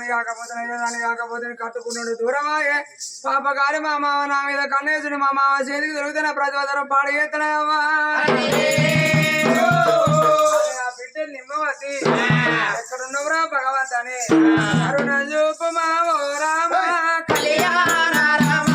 దాన్ని కాకపోతే కట్టుకున్నాడు దూరమాయే పాపగారి మా మామ నా మీద కన్నేసుడు మా మామ చేతికి దొరుకుతున్న ప్రతివదరం పాడు చేస్తున్నావా బిడ్డ నిమ్మవతి ఎక్కడున్నవరా భగవంతని అరుణ చూపు మావో రామ కళ్యాణ రామ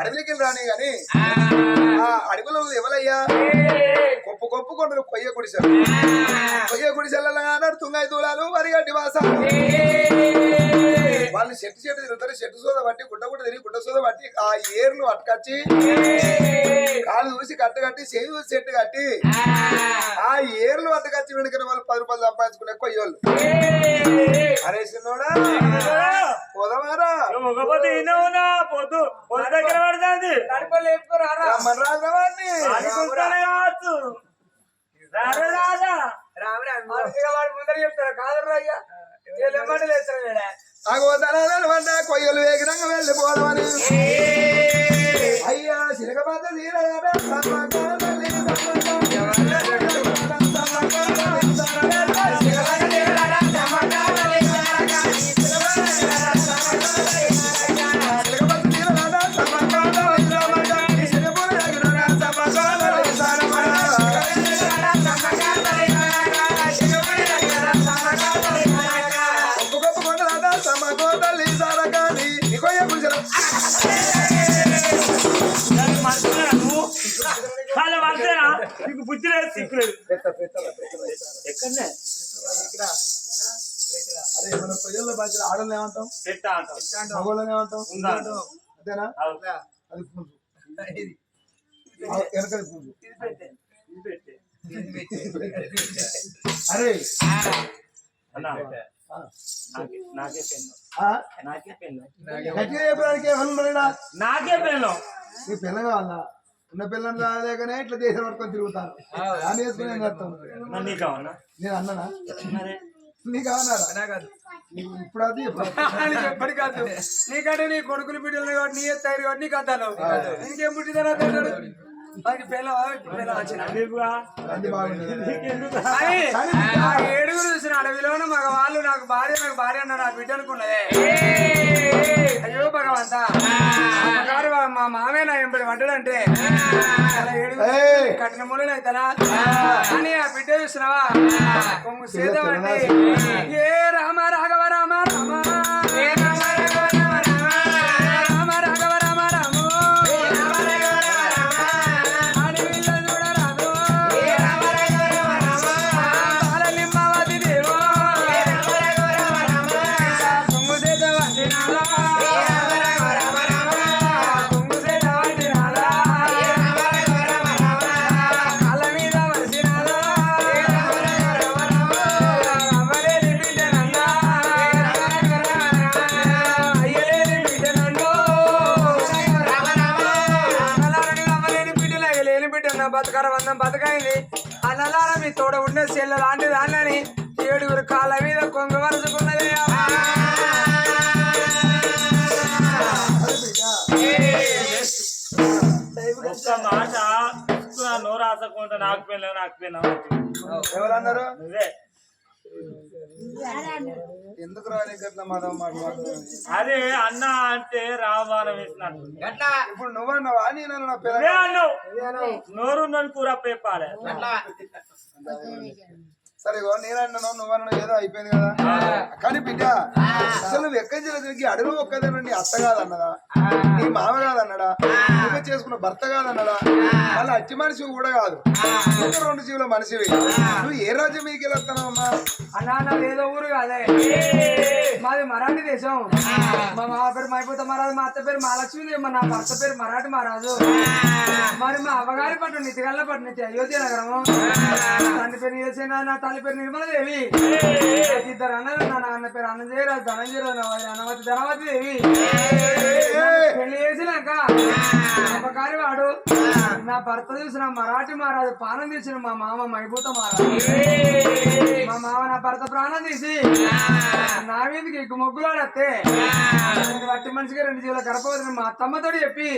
అడవికి రాని గాని ఆ అడవిలో ఎవరయ్యా గొప్ప కొండలు కొయ్య గుడిసెల తుంగాయి దూరాలు వరిగడ్డి వాసాలు వాళ్ళు చెట్టు తిరుగుతారు చెట్టు సోద బట్టి గుడ్డ తిరిగి గుడ్డ సోద బట్టి ఆ ఏర్లు అట్టుకచ్చి కాలు చూసి కట్టి చేయి చూసి చెట్టు కట్టి ఆ ఏర్లు అట్టుకచ్చి వెనుకని వాళ్ళు 10 రూపాయలు సంపాదించుకునే కొయ్యోళ్ళు అరే చిన్నోడా పోదమారా దగ్గర పడుతుంది ముందర చెప్తారు కాదు అయ్యా కొయ్యలు వేగిరంగా వెళ్ళిపోదామని అయ్యా చిరకబాత నీకు బుద్ధి లేదు సిక్కులేదు ఎక్కడనే అరే మన కొయ్యల్లో బాధ్యత ఆడలు ఏమంటాం మగోళ్ళని ఏమంటాం అంతేనా అది పుంజు వెనకది పుంజు అరే నాకే పెన్ను నాకే పెన్ను నీ పిల్ల కావాలా ఉన్న పిల్లలు రాలేకనే ఇట్లా దేశం పట్టుకొని తిరుగుతాను అని వేసుకుని నేను అర్థం నేను అన్నానా నీకు అవన్నారా ఇప్పుడు అది ఎప్పటి కాదు నీకంటే నీ కొడుకులు బిడ్డలు కాబట్టి నీ ఎత్తారు కాబట్టి నీకు అంతాను ఇంకేం పుట్టిందని అంటాడు ఏడుగురు చూసిన అడవిలోన మగ వాళ్ళు నాకు భార్య అన్న నా బిడ్డ అనుకున్నదే అయ్యో భగవంత అమ్మగారు మా మామే నా ఎంబడి పడ్డాడంటే అలా కట్టిన మూలన అవుతానా అని ఆ బిడ్డ చూసినావా కొంగు సేదం అంటే ఏ రామ రాఘవ రామ రామ ఏ రామ రాఘవ రామ రామ రామ రాఘవ రామ రామ అని వీళ్ళ చూడరాదు ఏ రామ రాఘవ రామ రామ బాలలింబావతి దేవో ఏ రామ రాఘవ రామ రామ కొంగు సేదం అంటే నాలా ఏ రామ రాఘవ రామ రామ కొంగు సేదం అంటే నాలా ఏ రామ రాఘవ రామ రామ కాళ్ళ మీద వరిసి నాలా ఏ రామ రాఘవ రామ రామ అమరేని బిడ్డ నన్నా ఏ రామ రాఘవ రామ రామ అయ్యలేని బిడ్డ నన్నో రామ రామ అన్నలారని అమలేని బిడ్డలు అయ్యలేని బిడ్డ నా బతకర వందం బతకైంది అన్నలార మీ తోడ ఉండే చెల్ల లాంటి దాన్ని ఏడుగురు కాళ్ళ మీద కొంగ వరుసుకున్నది ఒక్క మాట నా నోరు ఆసకుంటా నాకు పెళ్ళావు ఎవరన్నారు నువ్వే ఎందుకు రాని గట్ల మదం మాట్లాడుతున్నావు అదే అన్న అంటే రామానం వేసినట్టు ఇప్పుడు నువ్వన్నావా నేను నా పిల్ల నువ్వే అన్నావు నోరు నన్ను కూర పేపాలే సరే ఇగో నేనన్నాను నువ్వన్నా ఏదో అయిపోయింది కదా కానీ బిడ్డ అసలు నువ్వు ఎక్కడి నుంచి అడుగు ఒక్కదేనండి అత్త కాదన్నదా నీ మామ కాదన్నాడా నువ్వు చేసుకున్న భర్త కాదన్నాడా మళ్ళీ అట్టి మనిషి కూడా కాదు ఇంకా రెండు జీవుల మనిషివి నువ్వు ఏ రాజ్యం మీకు వెళ్తున్నావమ్మా అన్నా ఏదో ఊరు కాదే మాది మరాఠీ దేశం మా మామ పేరు మైపోత మహారాజు మా అత్త పేరు మహాలక్ష్మి నా భర్త పేరు మరాఠీ మహారాజు మరి మా అవ్వగారి పట్టు నితిగల్ల పట్టు నిత్య అయోధ్య నగరము తండ్రి పేరు నిరసేన నా తల్లి పేరు నిర్మలదేవి ఇద్దరు అన్నలు నా నాన్న పేరు అన్నజయరాజు ధనంజయరాజు అనవతి ధనవతి దేవి పెళ్లి చేసినాక అమ్మగారి వాడు నా భర్త చూసిన మరాఠీ మహారాజు ప్రాణం తీసిన మా మామ మైభూత మహారాజు మా మామ నా భర్త ప్రాణం తీసి నా మీదకి ఎక్కువ మొగ్గులాడత్తే వట్టి మనిషిగా 2 జీవుల గర్భవతిని మా అత్తమ్మతో చెప్పి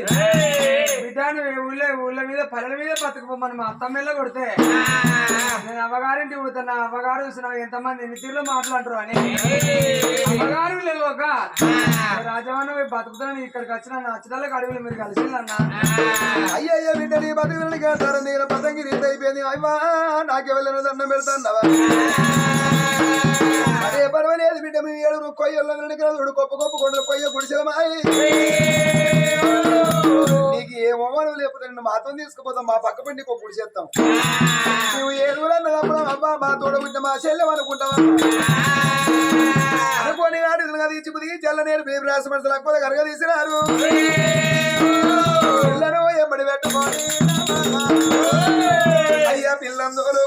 బిడ్డాను ఊళ్ళ మీద పల్లెల మీద బతుకుపోమని మా అత్తమ్మ వెళ్ళ కొడితే నేను అవ్వగారింటికి పోతాను నా అవ్వగారు చూసిన ఎంతమంది ఎన్ని తీరులో మాట్లాడరు అని అవ్వగారు లేవక రాజవాన్ని పోయి బతుకుతాను ఇక్కడికి వచ్చిన నా అచ్చడానికి అడవులు మీరు కలిసిందన్నా అయ్యయ్య బిడ్డ నీ బతుకులని కేటారు నేను పతంగి రీతి అయిపోయింది అయ్యా నాకే వెళ్ళిన దండం పెడతాన్నవా అదే పర్వాలేదు బిడ్డ మీ 7 కొయ్యల్లో చూడు గొప్ప గొప్ప కొండలు కొయ్య గుడిసెలమాయి నీకు ఏ మొమ్మను లేకపోతే నిన్ను మాతో తీసుకుపోతాం మా పక్క పండి ఒక గుడిసేస్తాం నువ్వు 7 అన్నదప్పుడు అబ్బా మా తోడ బిడ్డ మా చెల్లెం అనుకుంటావా అనుకోని నాడు తీసి బుదిగి జల్లనేరు బేబీ రాసి మనసు లేకపోతే కనుక తీసినారు పిల్లను ఎమ్మడి పెట్టుకొని అయ్యా పిల్లందరూ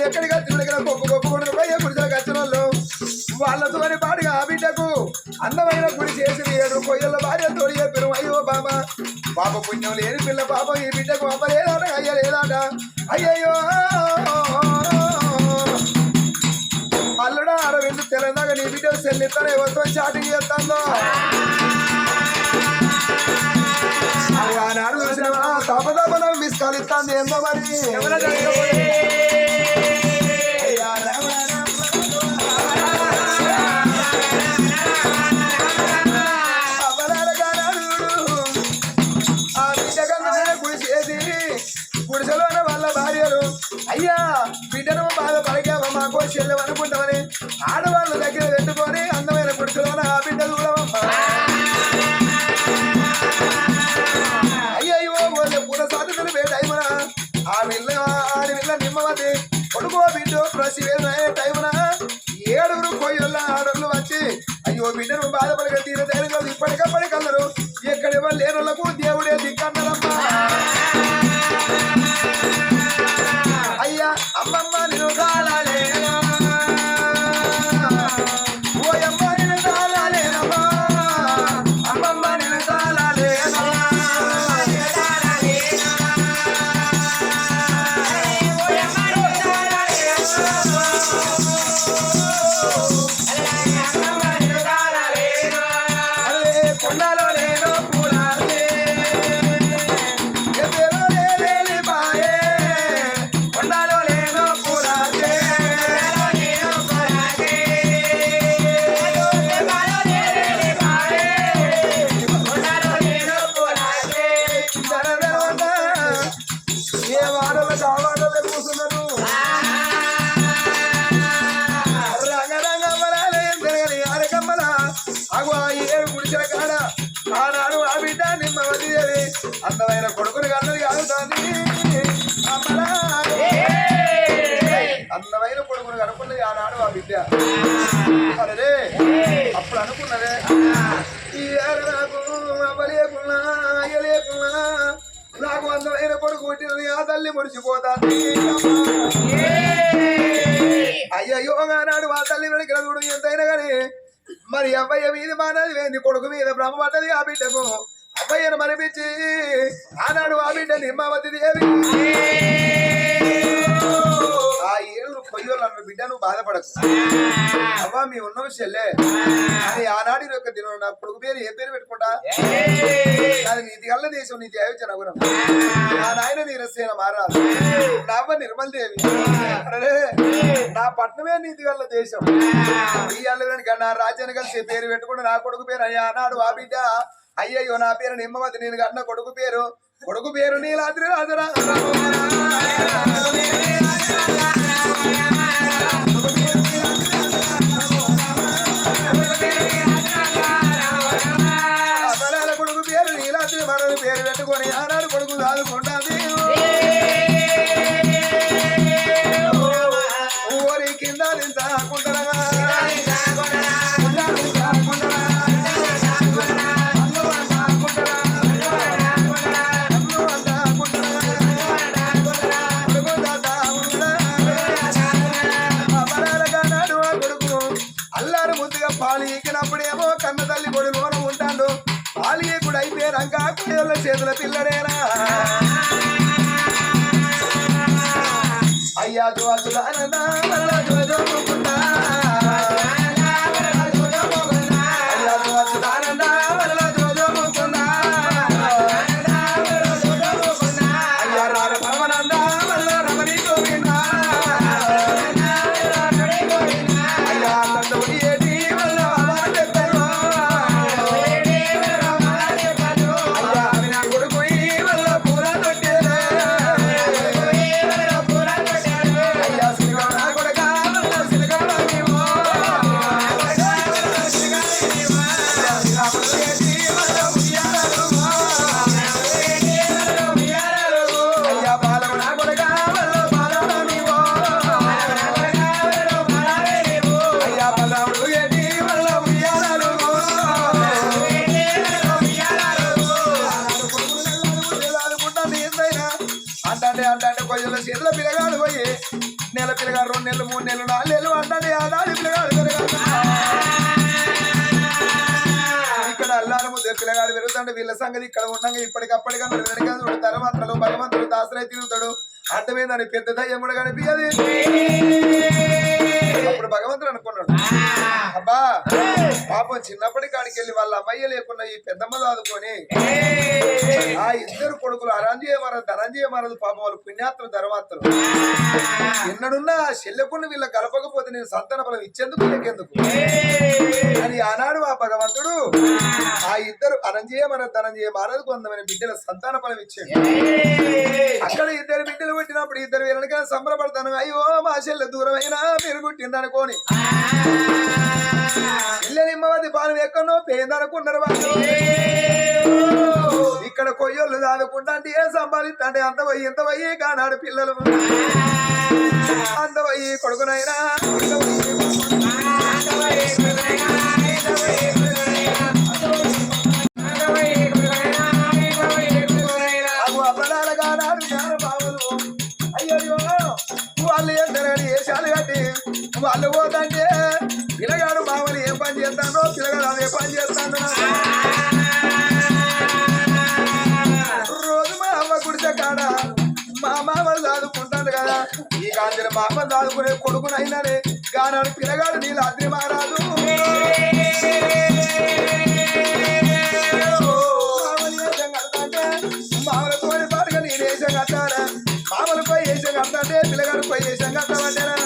ఎక్కడికి వచ్చిన గొప్ప గొప్ప కొండలు పోయే గుడిసెలకు వచ్చిన వాళ్ళు వాళ్ళతోని పాటుగా ఆ బిడ్డకు అందమైన గుడి చేసిన 7 కొయ్యల భార్యతో చెప్పిన అయ్యో బాబా పాప పుణ్యం లేని పిల్ల పాపం ఈ బిడ్డకు అమ్మ లేదాట అయ్య లేదాట అయ్యయ్యో అల్లుడా అరవిందు తెలంగాణ నీ బిడ్డ చెల్లిస్తాను ఎవరితో చాటింగ్ చేస్తాందో ఆనాడు చూసిన తపదపన మిస్ కాలిస్తాంది ఏందో మరి గుడిసెలోన వాళ్ళ భార్యలు అయ్యా బిడ్డను బాధ పలికావా మాకో చెల్లెం అనుకుంటామని ఆడవాళ్ళు దగ్గర పెట్టుకొని అందమైన గుడిసెలోన ఆ బిడ్డ చూడవమ్మా అయ్యో పూల సాధులు టైమున ఆడి విల్ల నిమ్మవతి కొడుకో బిడ్డో ప్రసి టైమున 7 కొయ్యల ఆడళ్ళు వచ్చి అయ్యో బిడ్డను బాధపడక తీర ధైర్యం ఇప్పటికప్పటికల్లరు ఎక్కడి వాళ్ళు లేనులకు దేవుడే దిక్కన్నరమ్మా అయ్యా అమ్మమ్మ నేను కాలేనా ఓయమ్మ నేను కాలేనమ్మా అమ్మమ్మ నేను కాలేనా కావాలలో కూర్చున్నారు రంగరంగ బలాలే ఆరకమ్మల అగు ఆ 7 గుడిసెల కాడ ఆనాడు ఆ బిడ్డ నిమ్మవతి దేవి అందమైన కొడుకుని కన్నది కాదు దాన్ని అందమైన కొడుకుని కనుక్కున్నది ఆనాడు ఆ బిడ్డ అరే అప్పుడు అనుకున్నదే ఈ నాకు అవ్వలేకున్నా అయ్యలేకున్నా నాకు అందమైన కొడుకు పుట్టినది ఆ తల్లి మురిసిపోతాంది అయ్యయ్యో నాడు ఆ తల్లి వెనక చూడు ఎంతైనా కానీ మరి అబ్బాయి మీద మానది వేంది కొడుకు మీద బ్రహ్మ పడ్డది ఆ బిడ్డకు అబ్బాయిని మరిపించి ఆనాడు ఆ బిడ్డ నిమ్మవతి దేవి ఆ 7 కొయ్యోళ్ళు అన్న బిడ్డ నువ్వు బాధపడకు అవ్వా మీ ఉన్న చెల్లె అని ఆనాడు యొక్క దినం నా కొడుకు పేరు ఏ పేరు పెట్టుకుంటా అది నీతి గల్ల దేశం నీతి అయోధ్య నగరం నా నాయన నీరసేన మారాదు నా అవ్వ నిర్మల్ దేవి అరే నా పట్నమే నీతి గల్ల దేశం ఈ అల్లవెనక నా రాజ్యాన్ని కలిసి పేరు పెట్టుకుంటే నా కొడుకు పేరు అయ్యా అన్నాడు ఆ బిడ్డ అయ్యయ్యో నా పేరు నిమ్మవతి నేను కన్న కొడుకు పేరు నీలాద్రి రాజరా కొడుకు పేరు నీలాద్రి మరొక పేరు పెట్టుకొని ఆనాడు కొడుకు దాదుకుంటాది ఊరి కింద నింతాకుంటారా పాలు ఎక్కినప్పుడేమో కన్న తల్లి కొడు లోన ఉంటాడు పాలు ఎక్కుడు అయిపోయాక కొడుల చేతుల పిల్లడేనా అయ్యా జోసులానందా అయ్యా జోసులానందా అయ్యా రార పవనందా రమణి గోవిందా అయ్యా తండ్రి అంటే కొయ్యల చేతుల పిల్లగాడు పోయి నెల పిల్లగాడు 2 నెలలు 3 నెలలు 4 నెలలు అంటే ఆనాడు పిల్లగాడు ఇక్కడ అల్లారు ముద్ద పిల్లగాడు పెరుగుతాడు వీళ్ళ సంగతి ఇక్కడ ఉండగా ఇప్పటికప్పటిగా మరి వెనక ధర్మంతులు భగవంతుడు దాసరై తిరుగుతాడు అర్థమైందని పెద్ద దయ్యం కూడా కనిపించదు అప్పుడు భగవంతుడు అనుకున్నాడు అబ్బా పాపం చిన్నప్పటి కాడికి వెళ్ళి వాళ్ళ అమ్మయ్య లేకుండా ఈ పెద్దమ్మ దాదుకొని ఆ 2 కొడుకులు అరంజీయ మారదు ధనంజీయ మారదు పాపం వాళ్ళు పుణ్యాత్రులు ధర్మాత్రులు ఎన్నడున్నా ఆ చెల్లెకుండా వీళ్ళ కలపకపోతే నేను సంతాన ఫలం ఇచ్చేందుకు లేకెందుకు అని ఆనాడు ఆ భగవంతుడు ఆ 2 అరంజీయ మారదు ధనంజీయ మారదు కొంతమంది బిడ్డల సంతాన ఫలం ఇచ్చాడు అక్కడ 2 బిడ్డలు పుట్టినప్పుడు 2 వీళ్ళకి సంబరపడతాను అయ్యో మా చెల్లె దూరమైనా మీరు పుట్టిందనుకోని చెల్లె నిమ్మవతి పాలు ఎక్కడో పేదనుకున్నారు వాళ్ళు ఇక్కడ కొయ్యోళ్ళు దాదుకుంటా అంటే ఏం సంపాదిస్తా అంటే అంత పోయి ఇంత పోయి కానాడు పిల్లలు అంత పోయి కొడుకునైనా అబ్బలాల కానాడు జ్ఞాన బాబులు అయ్యో వాళ్ళు ఏం తిరగని వేషాలు కట్టి వాళ్ళు పోతంటే పిల్లగాడు మామూలు ఏం పని చేస్తాడో పిల్లగాడు అదే పని చేస్తాడు రోజు మా అమ్మ గుడిసె కాడ మా మామలు దాదుకుంటాడు కదా ఈ కాంతిని మా అమ్మ దాదుకునే కొడుకునైనానే కానాడు పిల్లగాడు నీళ్ళు అద్రి మారాదు మామూలు తోని పాటుగా నేను వేసాం కట్టారా మామూలు పోయి వేసాం కట్టాడే పిల్లగాడు పోయి వేసాం కట్టమంటారా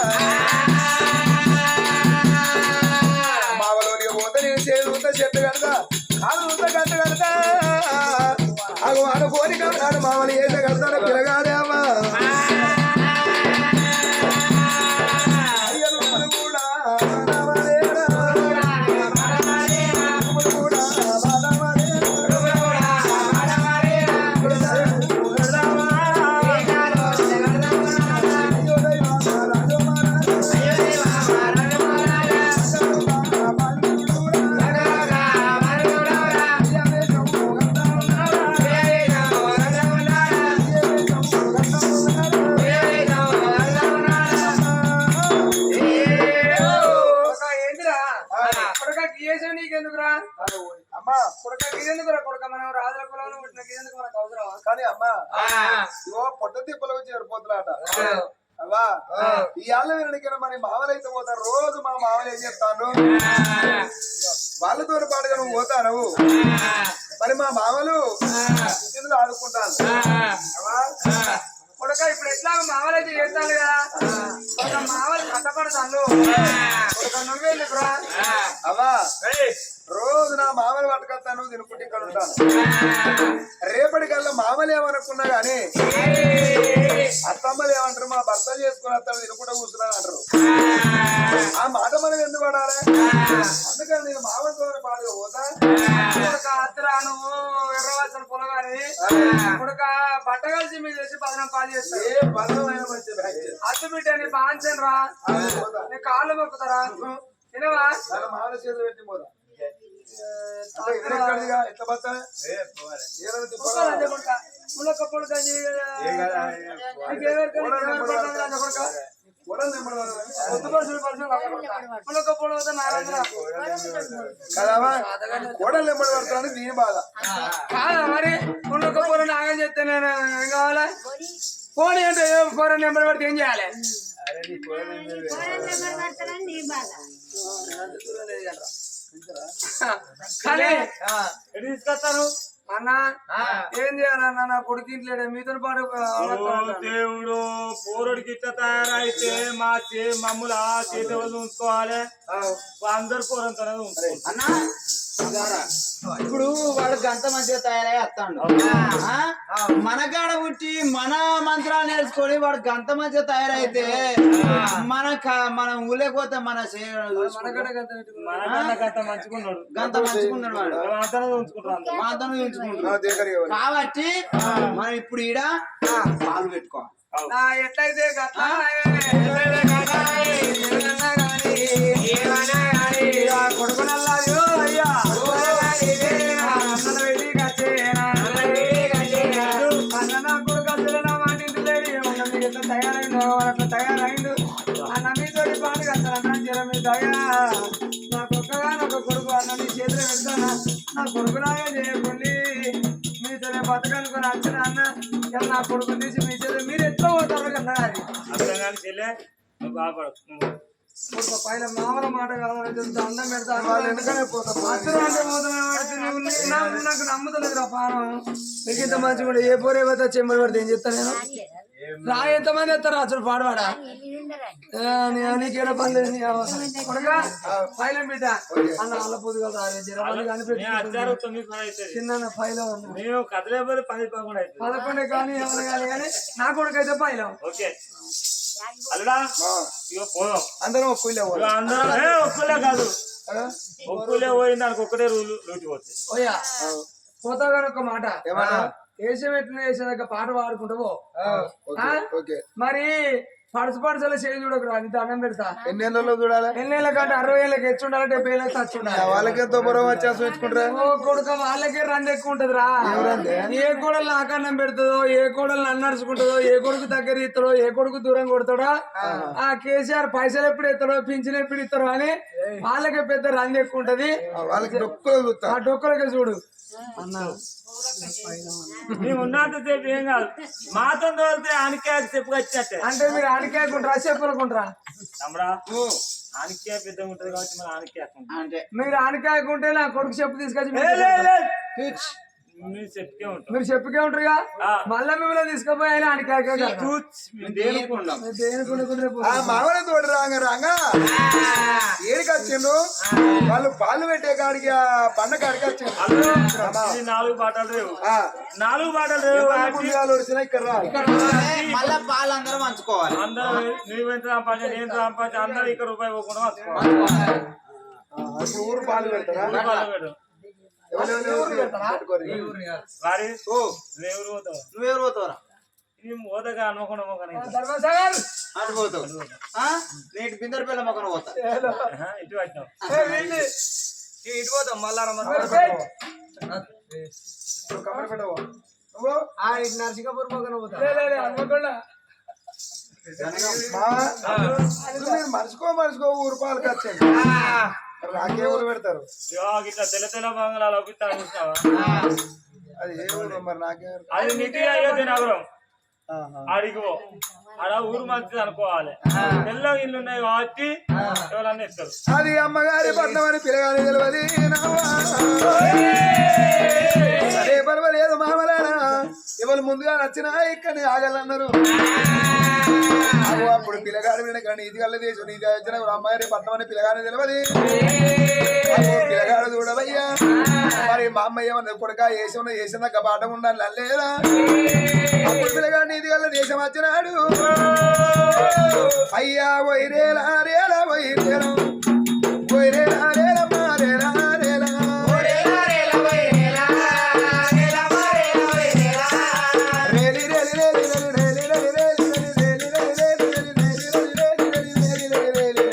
మామూలు పోతే నేను చేతులతో చెట్టు కడతా కాదులతో కట్ట కడతా అగు అనుకోని కట్టాడు మామూలు వేసే కడతాడు పిల్లగాడే అమ్మా ఇవో పొట్ట తిప్పలు వచ్చి ఏర్పోతులాట అవా ఇవాళ వినడికైనా మరి మామలైతే పోతారు రోజు మా మామలు ఏం చెప్తాను వాళ్ళతో పాటుగా నువ్వు పోతావు మరి మా మామలు ఇంటిలో ఆడుకుంటాను కొడుక ఇప్పుడు ఎట్లా మామలైతే చేస్తాను కదా ఒక మామలు కట్టపడతాను ఒక నువ్వేళ్ళు బ్రా అవా రోజు నా మామలు పట్టుకొస్తాను తినుకుంటే ఇక్కడ ఉంటాను రేపటికల్లా మామలు ఏమనుకున్నా గానీ అత్తమ్మలు ఏమంటారు మా భర్త చేసుకుని వస్తాడు తినుకుంటా కూర్చున్నాను అంటారు ఆ మాట మనం ఎందుకు పడాలి అందుకని నేను మామలతో పాటుగా పోతా కొడుక అత్తరా నువ్వు ఎర్రవాల్సిన పొలగాని కొడుక బట్ట కలిసి మీరు చేసి పదనం పాలు చేస్తాను ఏ బలమైన మంచి అత్త బిడ్డ నీ బాంచను రా నీ కాళ్ళు మొక్కుతారా తినవా మామల చేతులు పెట్టి పోదా అంటే ఎక్కడిదిగా ఎట్లా బతా ములక పొడుక ములక పొడుగుతా కదమ్మా కోడలు ఎంబడి పడతానని దీని బాధ కాదా మరి ములక పొర నాగం చెప్తే నేను ఏం కావాలా పోనీ అంటే ఏం పొర నెంబర్ పడితే ఏం చేయాలి కానీ ఎటు తీసుకొస్తాను అన్న ఏం చేయాలన్నా నా కొడుకు ఇంట్లేడే మీతో పాటు దేవుడు పోరుడికి ఇట్లా తయారైతే మా మమ్మల్ని ఆ చేతి ఉంచుకోవాలి అందరు పోరంతోనే ఉంచుకోవాలి అన్నా ఇప్పుడు వాడు గంట మంచిగా తయారై వస్తాడు మన కాడ పుట్టి మన మంత్రాలు నేర్చుకొని వాడు గంట మంచిగా తయారైతే మన ఊలేకపోతే మన గంట మంచుకున్నాడు గంత మంచుకున్నాడు వాడు అంతా ఉంచుకుంటాడు మాతను ఉంచుకుంటున్నాడు కాబట్టి మనం ఇప్పుడు ఈడ పాలు పెట్టుకోవాలి ఎట్లయితే కొడుకునల్లాది అయ్యా అన్న నా కొడుకు అసలు నా మాట ఇంటి లేడు ఎట్లా తయారైండు అట్లా తయారైండు అన్న మీతోటి పాటు కట్టాలన్నా జర మీ దయా నాకు ఒక్కగానొక కొడుకు అన్న నీ చేతిలో పెడతానా నా కొడుకులాగా చేయకుండా మీతోనే బతకనుకుని వచ్చిన అన్న ఇలా నా కొడుకు తీసి మీ చేతిలో మీరు ఎట్లా పోతారు కదా అది అర్థం కానీ చెల్లె నువ్వు బాధపడు పైన మామల మాట కావాలంటే అన్నం పెడతాను వాళ్ళు ఎందుకనే పోతారు అత్తరు అంటే పోతున్నావు నాకు నమ్ముతలేదు రా పానం నీకు ఇంత మంచి కూడా ఏ పోరే పోతే చెమ్మలు పడితే ఏం చెప్తా నేను రా ఎంతమంది ఎత్తారు అసలు పాడవాడా నీకేడ పని లేదు కొడుగా పైలం బిడ్డ అన్న అల్ల పొద్దు కదా జరపాలి చిన్న పైలో నేను కదలేకపోతే 10-11 అవుతుంది 11 కానీ ఎవరు కానీ నా కొడుకు అయితే పైలం ఓకే అల్లుడా ఇక పోదాం అందరం ఒప్పులే అందరం ఒప్పులే కాదు ఒప్పులే పోయింది దానికి ఒక్కటే లూటి పోతుంది ఓయా పోతా కానీ ఒక మాట ఏమన్నా వేసం ఎట్లా వేసేదాకా పాట పాడుకుంటావో ఓకే మరి పడుచులో చేయి చూడకు రా నీతో అన్నం పెడతా ఎన్నేళ్ళలో చూడాలి ఎన్నేళ్ళ కంటే 60 ఏళ్ళకి ఎచ్చు ఉండాలి 70 ఏళ్ళకి ఖర్చు ఉండాలి వాళ్ళకి ఎంతో బరువు వచ్చేసి పెట్టుకుంటారా ఓ కొడుక వాళ్ళకే రండి ఎక్కువ ఉంటది రా ఏ కోడలు నాకు అన్నం పెడుతుందో ఏ కోడలు నన్ను నడుచుకుంటుందో ఏ కొడుకు దగ్గర ఇస్తాడో ఏ కొడుకు దూరం కొడతాడో ఆ కేసీఆర్ పైసలు ఎప్పుడు ఇస్తాడో పింఛన్ ఎప్పుడు ఇస్తాడో అని వాళ్ళకే పెద్ద రంది ఎక్కువ ఉంటది వాళ్ళకి డొక్కలు చూస్తా ఆ డొక్కలకే చూడు అన్నా మేము ఉన్నంతసేపు ఏం కాదు మాతో తోలితే ఆనికే చెప్పు వచ్చినట్టే అంటే మీరు ఆడికేకుంటారా చెప్పులకుంటారా తమ్ముడా ఆనికే పెద్దగా ఉంటది కాబట్టి మన ఆనికే అంటే మీరు ఆడికాయకుంటే నా కొడుకు చెప్పు తీసుకొచ్చి మీరు చెప్పుకే ఉంటాం మీరు చెప్పుకే ఉంటారుగా మళ్ళా మిమ్మల్ని తీసుకుపోయి ఆయన ఆడికాయ ఆ మామూలు తోడు రాంగా ఏడికి వచ్చిండు వాళ్ళు పాలు పెట్టే కాడికి ఆ పండ కాడికి వచ్చిండు 4 బాటలు రేవు 4 బాటలు రేవు వచ్చినా ఇక్కడ రా మళ్ళా పాలు అందరం పంచుకోవాలి అందరూ నువ్వు ఎంత సంపాదించా నేను సంపాదించా అందరూ ఇక్కడ రూపాయి పోకుండా పంచుకోవాలి ఊరు పాలు పెడతారా వారి నువ్వెవరు పోతావు నువ్వెవరు పోతావురా పోతగా అనుకోకుండా అటు పోతావు నీటి బిందెల పిల్ల మొక్కన పోతా ఇటు వచ్చినావు ఇటు పోతాం మళ్ళా నర్సింగపూర్ పక్కన పోతాం మనుసుకో ఊరు పాలు ఖర్చండి నాకే ఊరు పెడతారు ఇట్లా తెల్ల తెల్ల బంగాళాలు ఒప్పిస్తాను చూసినావా అది ఏ ఊరు మరి నాకే అర్థం. అది నితి అయ్యేది నగరం ఆహా. అడిగో ఆడ ఊరు మంచిది అనుకోవాలి తెల్ల ఇల్లు ఉన్నాయి కాబట్టి ఎవరన్నా ఇస్తారు అది అమ్మగారి పట్నం అని పిల్లగాని తెలియదు అదే పర్వాలేదు మామలారా ఎవరు ముందుగా నచ్చినా ఇక్కడిని ఆగలన్నారు అప్పుడు పిల్లగాడు వినకండి ఇది కల్లా దేశం ఇది వచ్చిన అమ్మాయి పట్నం అని పిల్లగాని తెలియదు పిల్లగాడు చూడవయ్యా మరి మా అమ్మాయి ఏమన్నా కొడుక వేసిన పాఠం ఉండాలి లేదా అప్పుడు పిల్లగాడిని ఇది కల్లా దేశం వచ్చినాడు అయ్యా వైరేలా రేలా వైరేలా వైరేలా రేలా మారేలా రేలా రేలి రేలి రేలి రేలి రేలి రేలి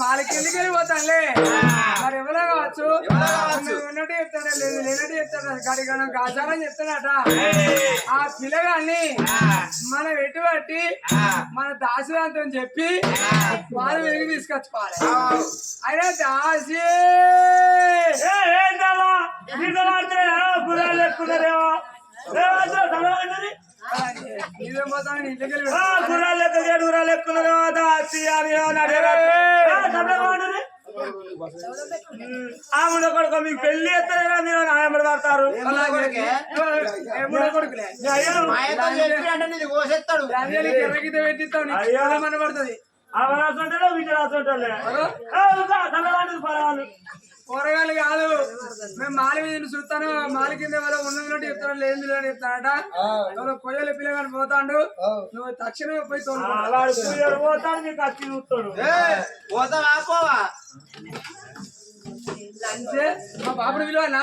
మాలకెళ్ళికి వెళ్ళిపోతానులే మరి ఎవరో కావచ్చు ఉన్నట్టు చెప్తాను లేదు లేనట్టు చెప్తాను కడిగడం కాచారని చెప్తానట ఆ పిల్లగాన్ని మనం ఎటువంటి మన దాసిరాంతం చెప్పి వాళ్ళు వెలిగి తీసుకొచ్చుకోవాలి అయినా దాసి ఆమె కొడుకు మీకు పెళ్లి ఎత్తారా మీరు నాయమడి పడతారు పడుతుంది ఆమె రాసుంటారో వీటి రాసుంటారులే పర్వాలేదు కూరగాయలు కాదు మేము మాలి మీద చూస్తాను మాలి కింద వాళ్ళ ఉన్నది చెప్తాను లేదు చెప్తానట కొయ్యలు పిల్లగాని పోతాడు నువ్వు తక్షణమే పోయి పోతాడు నీకు వచ్చి చూస్తాడు పోతావా లంచే మా బాబుడు విలువనా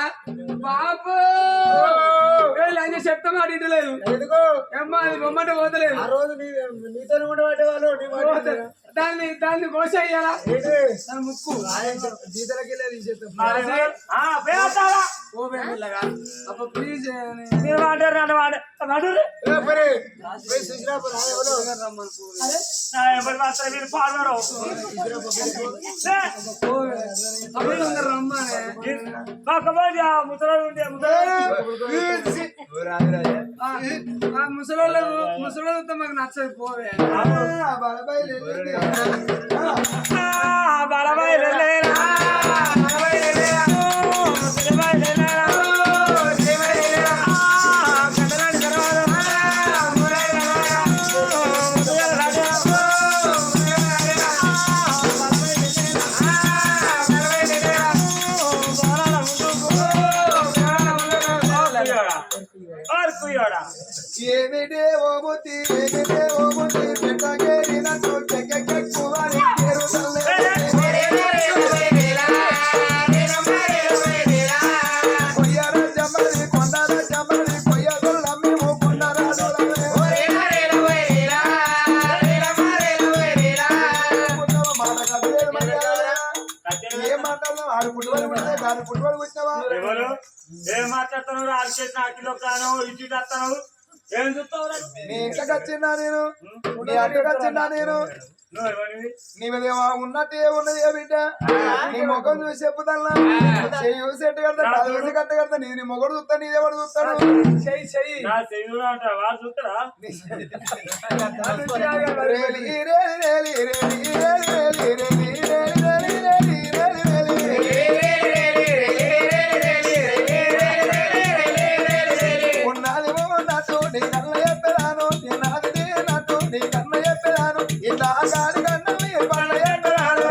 బాబు లంచ్ చెప్తామా అడిగి లేదు ఏమ్మా అది బొమ్మంటే పోతలేదు నీతో ఉండబట్టే వాళ్ళు దాన్ని దాన్ని కోసేయాలా దాని ముక్కు జీతలకి అప్పుడు ప్లీజ్ మీరు అంటారు మీరు పాడరు రమ్మనే ముసలాడు ఉంటే ముసలోళ్ళతో మాకు నచ్చదు పోవే బలబాయి ఏమిటే ఓ బుద్ధి పెట్ట ఆరు పుట్టుబడి పుట్టినా దాని పుట్టుబడి పుట్టినావా ఎవరు ఏం మాట్లాడుతున్నావు ఆడికేసి నాకిలో కాను ఇటు వస్తాను ఏం చూస్తావు నీ ఇంట్లోకి వచ్చిందా నేను నీ అక్కడికి వచ్చిందా నేను నువ్వు ఎవరివి నీ మీద ఉన్నట్టు ఏమున్నది ఏ బిడ్డ నీ ముఖం చూసి చెప్పుదల్లా చెయ్యి చూసి ఎట్టు కడతా కాదు చూసి కట్ట కడతా నీ మొగడు చూస్తా నీదేవాడు చూస్తాడు చెయ్యి చెయ్యి నా చెయ్యి అంటారు వాడు చూస్తారా రేలి రేలి రేలి రేలి రేలి రేలి రేలి రేలి రేలి ఉన్నదేమో నటు నీ కన్న చెప్పరాను నాది నటు నీ కన్న చెప్పరాను ఇలా కాడి కన్న పళ్ళ చెప్పరాను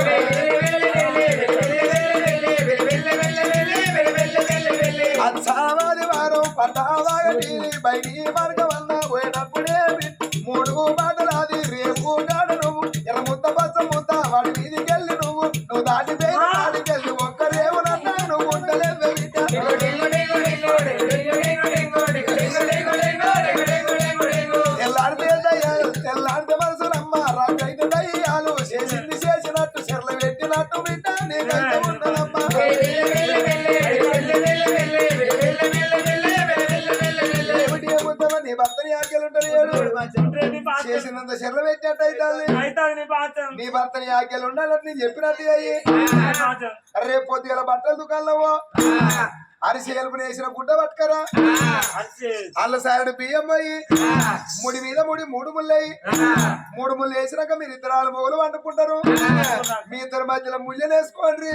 అచ్చావాది వారం పట్టావాగటి బయటి మార్గమన్నా పోయినప్పుడే మూడు మాటలాది రేపు కాడు నువ్వు ఎర్ర ముద్ద బస్స ముద్ద వాడి మీదికెళ్ళి నువ్వు దాటిపోయి దాటికెళ్ళి ఒక్కరేవునన్నా నువ్వు ఉండలేదు తెల్లాడితే మనసులమ్మ రాకైతే దయ్యాలు చేసింది చేసినట్టు చెర్ల పెట్టినట్టు బిడ్డ నీకైతే ఉండదమ్మా నీ భర్తని ఆకెళ్ళుంటాడు చేసినంత చెర్ల పెట్టినట్టు అవుతుంది నీ భర్తని ఆకెళ్ళి ఉండాలని నేను చెప్పినట్టు అయ్యి రేపు పొద్దుగల బట్టల దుకాణంలో అరిసి ఎలుపుని వేసిన గుడ్డ పట్టుకరా అల్ల సాయడు బియ్యం పోయి ముడి మీద మూడు ముళ్ళయి మూడు ముళ్ళు వేసినాక మీరు ఇద్దరు మొగలు వండుకుంటారు మీ ఇద్దరు మధ్యలో ముళ్ళని వేసుకోండి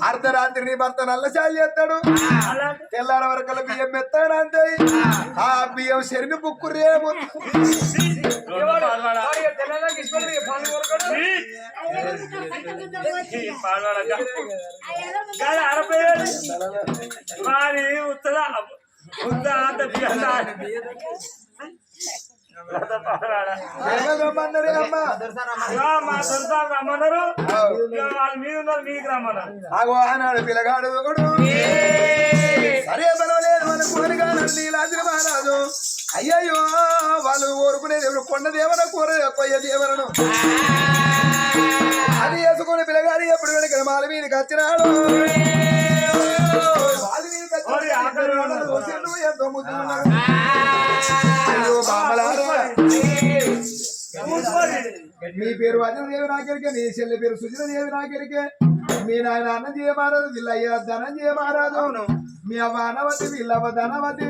అర్ధరాత్రి నీ భర్త నల్ల చాలు చేస్తాడు తెల్లార వరకల బియ్యం మెత్తాడు అంతే ఆ బియ్యం శరిని బుక్కు రేపు మరి ఉత్తరా మా దొరసాలు రమ్మన్నారు వాళ్ళ మీద ఉన్నారు మీకు రమ్మన్నారు ఆగో అన్నాడు పిల్లగాడు సరే బలవలేదు మన కోరిక నీలాద్రి మహారాజు అయ్యయ్యో వాళ్ళు కోరుకునేది ఎవరు కొండ దేవన కూర కొయ్య దేవరను అది వేసుకుని పిల్లగాడి ఎప్పుడు వెనక మాల మీదకి వచ్చినాడు మాల మీదకి వచ్చిన ఎంతో ముద్దున్నారు అయ్యో బామలారా మీ పేరు వజ్రదేవి నాకెరికే నీ చెల్లి పేరు సుజనదేవి నాకెరికే మీ నాయన అన్నం చేయమారాదు వీళ్ళయ్య ధనం చేయమారాదు మీ అవ్వ అనవతి వీళ్ళవ్వ ధనవతి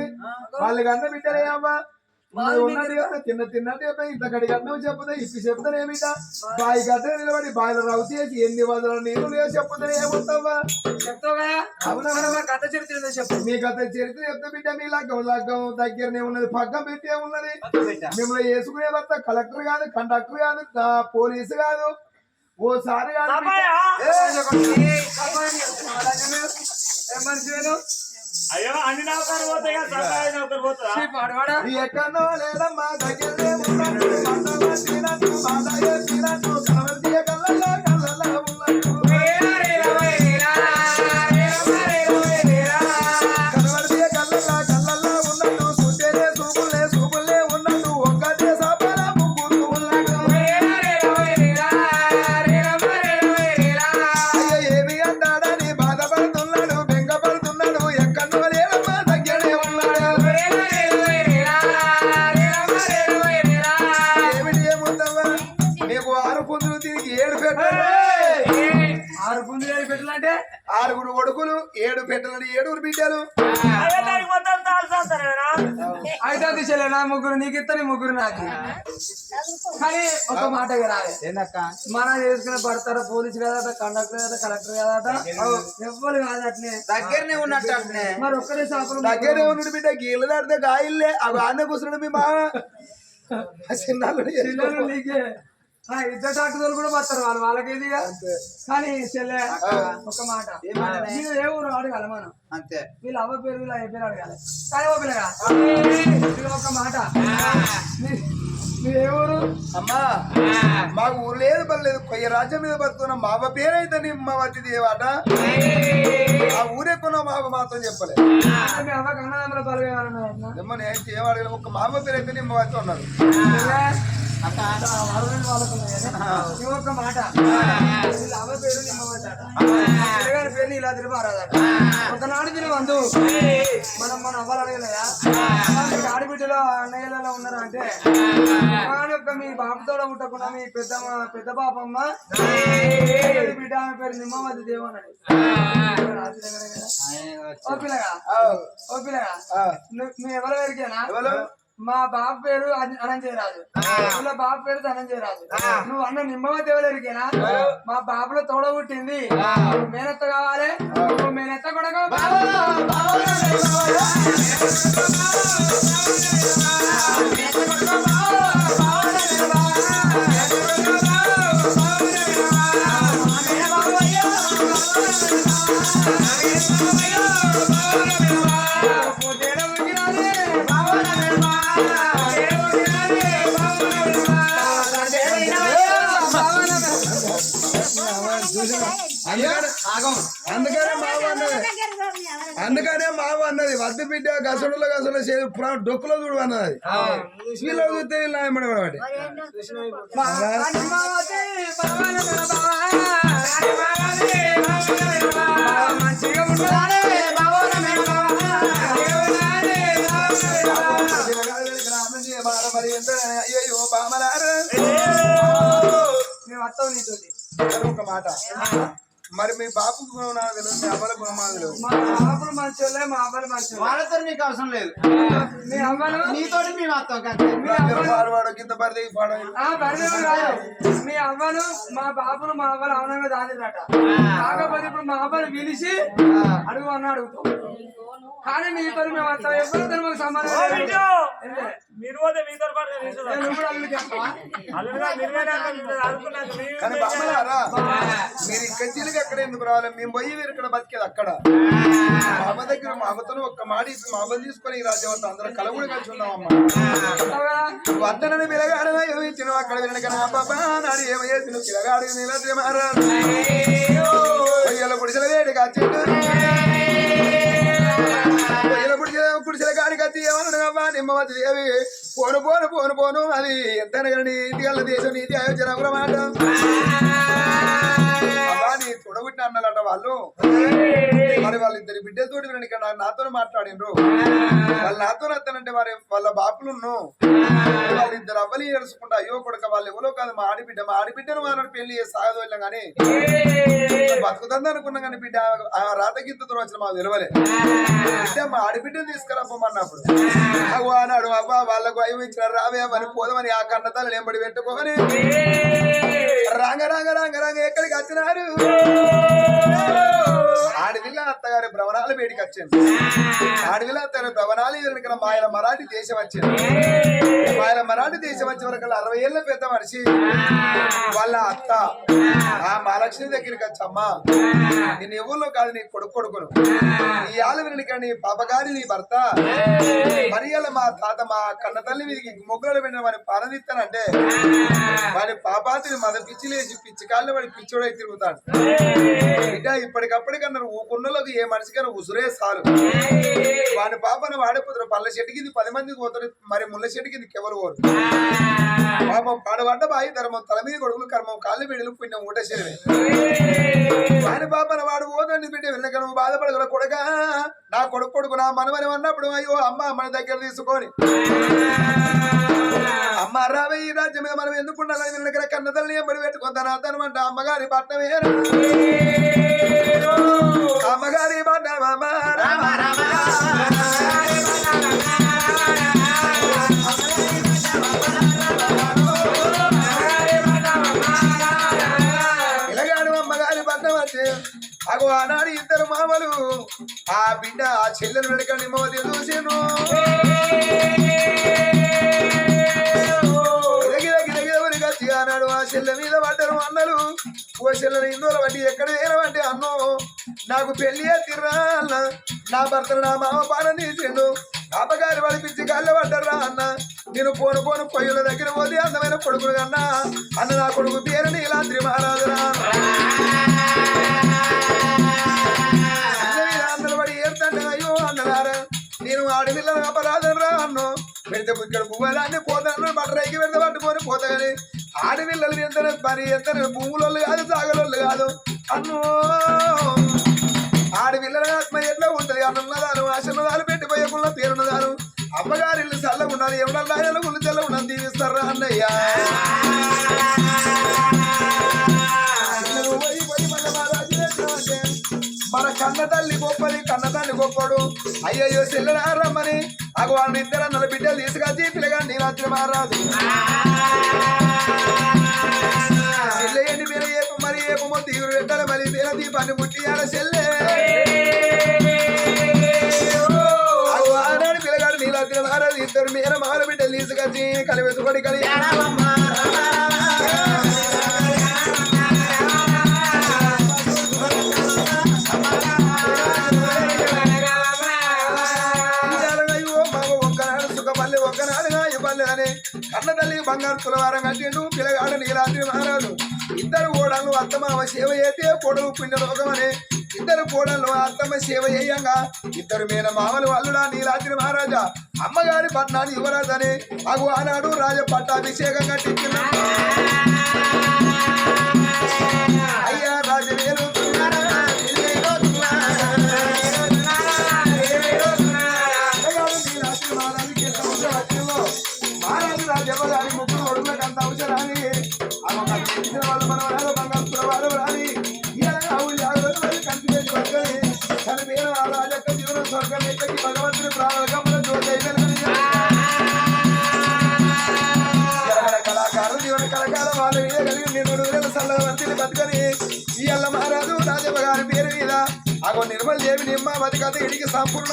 వాళ్ళకి అన్న బిడ్డలే అవ్వ ఉన్నది కదా తిన్నట్టు ఇంత కడిగి అన్నం చెప్పుతా ఇప్పి చెప్తానేమిట బాయి గడ్డ నిలబడి బాయిలో రవ్వు చేసి ఎన్ని వందల నీళ్ళు లేవు చెప్పుతానే ఏముంటావా కథ చరిత్ర చెప్పు మీ కథ చరిత్ర చెప్తా బిడ్డ మీ లగ్గం దగ్గరనే ఉన్నది పగ్గం పెట్టే ఉన్నది మిమ్మల్ని వేసుకునే భర్త కలెక్టర్ కాదు కండక్టర్ కాదు పోలీసు కాదు ఓసారి కాదు అయ్యో అన్ని నౌకరు పోతాయి సర్కారీ నౌకరు పోతుందా ఎక్కడో లేదమ్మా దగ్గరనే ఉన్నట్టు తినట్టు మాదయ్య తినట్టు కలవతీయ కళ్ళల్లో ఉన్నట్టు కలవతీయ కళ్ళల్లో ఉన్నట్టు చూసేదే చూపులే ఉన్నట్టు ఒక్కటే సాపల ముగ్గురు ఉన్నట్టు అయ్యో ఏమి అంటాడని బాధపడుతున్నాడు బెంగపడుతున్నాడు ఎక్కడో లేదమ్మా దగ్గరే ఉన్నాడు ఏమిటి ఏముందమ్మా నీకు 6 పుంజులు తిరిగి 7 పెట్టలు 6 పుంజులు 7 పెట్టాలంటే 6 కొడుకులు 7 పెట్టలని 7 బిడ్డలు అయితే దిశలే నా ముగ్గురు నీకు ఇస్తాను ముగ్గురు నాకు కానీ ఒక మాట రాలే మనం చేసుకున్న భర్త పోలీసు కదట కండక్టర్ కదట కలెక్టర్ కదట ఎవ్వరు కాదు అట్నే దగ్గరనే ఉన్నట్టు అట్నే మరి ఒక్కడే చేపలు దగ్గరే ఉన్నాడు బిడ్డ గీళ్ళు దాడితే గాయిల్లే అవి ఆన్న కూర్చున్నాడు మీ మామ చిన్నాళ్ళు పిల్లలు నీకే ఇద్దరు డాక్టర్లు కూడా పడతారు వాళ్ళకేదిగా కానీ చెల్లె ఒక మాట మీరు ఏ ఊరు అడగాలి మనం అంతే వీళ్ళ అవ్వ పేరు వీళ్ళ అయ్య పేరు అడగాలి కానీ ఓ పిల్లగా ఒక మాట మీరు ఏ ఊరు అమ్మా మాకు ఊరు లేదు పర్లేదు కొయ్య రాజ్యం మీద పడుతున్నా మా అవ్వ పేరైతే నిమ్మవతి దేవాట ఆ ఊరెక్కున్నా మా అవ్వ మాత్రం చెప్పలేదు మీ అవ్వ కన్నదమ్మల పలువేమన్నా నిమ్మ నేను ఏం అడగలేదు ఒక మా అవ్వ పేరైతే నిమ్మవతి ఉన్నాడు ఇంకొక మాట వీళ్ళ అవ్వ పేరు నిమ్మవద్దట పిల్లగారి పేరు నీలాద్రి మారాదట ఒకనాడు తిని వందు మన అవ్వాలి అడగలేదా ఆడిబిడ్డలో అన్నయ్యలలో ఉన్నారా అంటే మీ బాబుతో పుట్టకుండా మీ పెద్ద బాపమ్మ బిడ్డ ఆమె పేరు నిమ్మవద్ది దేవన్నాడు ఓ పిల్లగా నువ్వు ఎవరి పేరుకేనా మా బాబు పేరు అనంజయరాజు వాళ్ళ బాబు పేరు ధనంజయరాజు నువ్వు అన్న నిమ్మవతి ఎవరికేనా మా బాబులో తోడ పుట్టింది మేనత్త కావాలి నువ్వు మేనత్త కూడా అందుకనే మావ అన్నది వద్దు బిడ్డ గసడులో డొక్కులో చూడు అన్నది వీళ్ళు చూస్తే వీళ్ళు ఆయమడబడి మరి ఎంత అయ్యో బామలారు మేము వస్తావు నీతో ఒక మాట మరి మీ బాపు గుణం నాకు తెలియదు మీ అవ్వల గుణం నాకు తెలియదు మా బాబులు మంచోళ్ళే మా అవ్వలు మంచోళ్ళే వాళ్ళతో నీకు అవసరం లేదు మీ అవ్వలు నీతోటి మేము వస్తాం పాడవాడు కింద పడితే పాడవాడు మీ అవ్వలు మా బాబులు మా అవ్వలు అవునంగా దానిరట కాకపోతే ఇప్పుడు మా అవ్వలు పిలిచి అడుగు అన్న అడుగుతాం కానీ నీతో మేము వస్తాం ఎప్పుడు మాకు సంబంధం మీరు పోతే మీతో పాటు కానీ బామ్మలారా మీరు ఇక్కడ చిలుగు ఎక్కడ ఎందుకు రావాలి మేము పోయి మీరు ఇక్కడ బతికేది అక్కడ మా అమ్మ దగ్గర మా అమ్మతో ఒక్క మాట ఇప్పుడు మా అమ్మని తీసుకొని ఈ రాజ్యవంతం అందరూ కలగుడు కలిసి ఉన్నామమ్మా వద్దనని పిల్లగాడు ఇచ్చిన అక్కడ వినకనా పాపా నాడు ఏమో చేసిన పిల్లగాడు నీళ్ళ మారాడు గుడిసెల వేడికి వచ్చిండు గుడిసెల కాడికి వచ్చి ఏమన్నాడు నిమ్మవతి దేవి పోను అది ఎంత నీతి గల దేశం నీతి అయోధ్య మాట అబ్బా నీ తొడబుట్టిన అన్నలట వాళ్ళు మరి వాళ్ళిద్దరి బిడ్డలతోటి ఇక్కడ నాతో మాట్లాడిండ్రు వాళ్ళు నాతో వస్తానంటే మరి వాళ్ళ బాపులున్ను వాళ్ళిద్దరు అవ్వలి ఏడుచుకుంటా అయ్యో కొడుక వాళ్ళు ఎవరో కాదు మా ఆడిబిడ్డను వాళ్ళని పెళ్లి సాగదు వెళ్ళాం కానీ బతుకుతుంది అనుకున్నాం కానీ బిడ్డ ఆ రాతగీతతో వచ్చిన మాకు తెలవలే బిడ్డ మా ఆడిబిడ్డను తీసుకురమ్మన్నప్పుడు అవు అన్నాడు అబ్బా వాళ్ళకు అయ్యో ఇచ్చిన రావే అని పోదామని ఆ కన్నతల్ని ఎంబడి పెట్టుకోమని రాంగ ఎక్కడికి వచ్చినారు ఆడవిల్ల అత్తగారి భ్రవణాలు వేడికి వచ్చింది ఆడవిల్ల అత్తగారి భ్రవణాలు ఇక్కడ మాయల మరాఠీ దేశం వచ్చింది మాయల మరాఠీ దేశం వచ్చే వరకు 60 ఏళ్ళ పెద్ద మనిషి వాళ్ళ అత్త ఆ మహాలక్ష్మి దగ్గరికి వచ్చమ్మా నేను ఎవరిలో కాదు నీ కొడుకును ఈ ఆలవినిక నీ పాపగారి నీ భర్త మరియల మా తాత మా కన్న తల్లి మీదకి మొగ్గులు పెట్టిన వాడిని పాలనిస్తానంటే వాడి పాపాతిని మన పిచ్చి లేచి పిచ్చి కాళ్ళు వాడి పిచ్చోడై తిరుగుతాడు బిడ్డ ఇప్పటికప్పటికన్నారు ఊకున్నలోకి ఏ మనిషికైనా ఉసురే సాలు వాడి పాపను వాడిపోతారు పళ్ళ చెట్టు కింది 10 మందికి పోతారు మరి ముళ్ళ చెట్టు కిందికి ఎవరు పోరు పాపం పాడబడ్డ బాయి ధర్మం తల మీద కొడుకులు కర్మం కాళ్ళు బిడ్డలు పుణ్యం ఊటేసేవే వాడి పాపను వాడు పోదండి బిడ్డ వెళ్ళక బాధపడగల కొడుక నా కొడుకు నా మనమని అన్నప్పుడు అయ్యో అమ్మ మన దగ్గర తీసుకొని అమ్మ రావే ఈ రాజ్యం మీద మనం ఎందుకు ఉండాలని దగ్గర కన్న తల్లి ఎంబడి పెట్టుకుంటాను అతనమంట అమ్మగారి పట్నం అమ్మగారి పట్నం అమ్మ ఇలాగాడు అమ్మగారి పట్నం అంటే అగో ఆనాడు ఇద్దరు మామలు ఆ బిడ్డ ఆ చెల్లెలు వెనకండి మోదీ చూసిను అన్నాడు ఆ చెల్లె మీద పడ్డరు అన్నలు ఓ చెల్లెలు ఇందులో బట్టి ఎక్కడ వేయమంటే అన్నో నాకు పెళ్లి తిర్రా అన్న నా భర్తను నా మామ పాలన తీసిండు అమ్మగారి వాడి పిచ్చి కాళ్ళ పడ్డరా అన్న నేను పోను పొయ్యిల దగ్గర పోతే అందమైన కొడుకుడు కన్నా అన్న నా కొడుకు పేరు నీలాద్రి మహారాజురా అందరూ పడి ఏడుతంటే అయ్యో అన్నదారా నేను ఆడపిల్లలు అపరాధం రా అన్నో పెడితే ఇక్కడ పువ్వులాన్ని పోతాను బట్టరైకి పెడితే పట్టుకొని పోతాయని ఆడపిల్లలు ఎంత మరి ఎంత భూములు కాదు సాగలోళ్ళు కాదు అన్నో ఆడపిల్లల ఆత్మ ఎట్లా ఉంటది అన్నదాను ఆశన్నదాలు పెట్టిపోయకుండా పేరున్నదాను అమ్మగారిల్లు చల్లగా ఉండాలి ఎవడన్నా గుళ్ళు చల్ల ఉన్నది దీవిస్తారా అన్నయ్య మన కన్న తల్లి గొప్పది కన్న తల్లి గొప్పడు అయ్యయ్యో చెల్లెరమ్మని అగు వాళ్ళ ఇద్దరు అన్నల బిడ్డలు తీసుకొచ్చి పిల్లగాడు నీరాత్రి మారాదు చెల్లెండి మీరు ఏపు మరి ఏపమో తీరు పెట్టాలి మరి పేర దీపాన్ని ముట్టియాల చెల్లె అగు ఆనాడు పిల్లగాడు నీరాత్రి మారాదు ఇద్దరు మీర మాల బిడ్డలు తీసుకొచ్చి కలిపెట్టుకొని కన్న తల్లి బంగారు తులవారం కట్టిండు పిల్లగాడు నీలాద్రి మహారాజు ఇద్దరు కోడళ్ళు అత్తమామ సేవ చేస్తే పొడవు పిండ రోగమని ఇద్దరు కోడళ్ళు అత్తమ్మ సేవ చేయంగా ఇద్దరు మీద మామలు వాళ్ళుడా నీలాద్రి మహారాజా అమ్మగారి పట్నాడు యువరాజని అగు ఆనాడు రాజ పట్టాభిషేకం కట్టించిన అయ్యా రాజవేలు రాజవారి ముగ్గురు ఒడుగులకు అంత అవసరాన్ని వాళ్ళు మనం బంగారు వారు రాని కంటి వర్గని తన పేరు ఆ రాజక్క జీవన స్వర్గం ఎక్కడికి భగవంతుని ప్రారంభంలో కళాకారులు జీవన కళాకార వాళ్ళ మీద కలిగి నిర్మలు సల్లవంతిని బతుకని ఈ అల్ల మహారాజు రాజవ్వ గారి పేరు మీద అగో నిర్మల్ దేవి నిమ్మావతి కథ ఇడికి సంపూర్ణ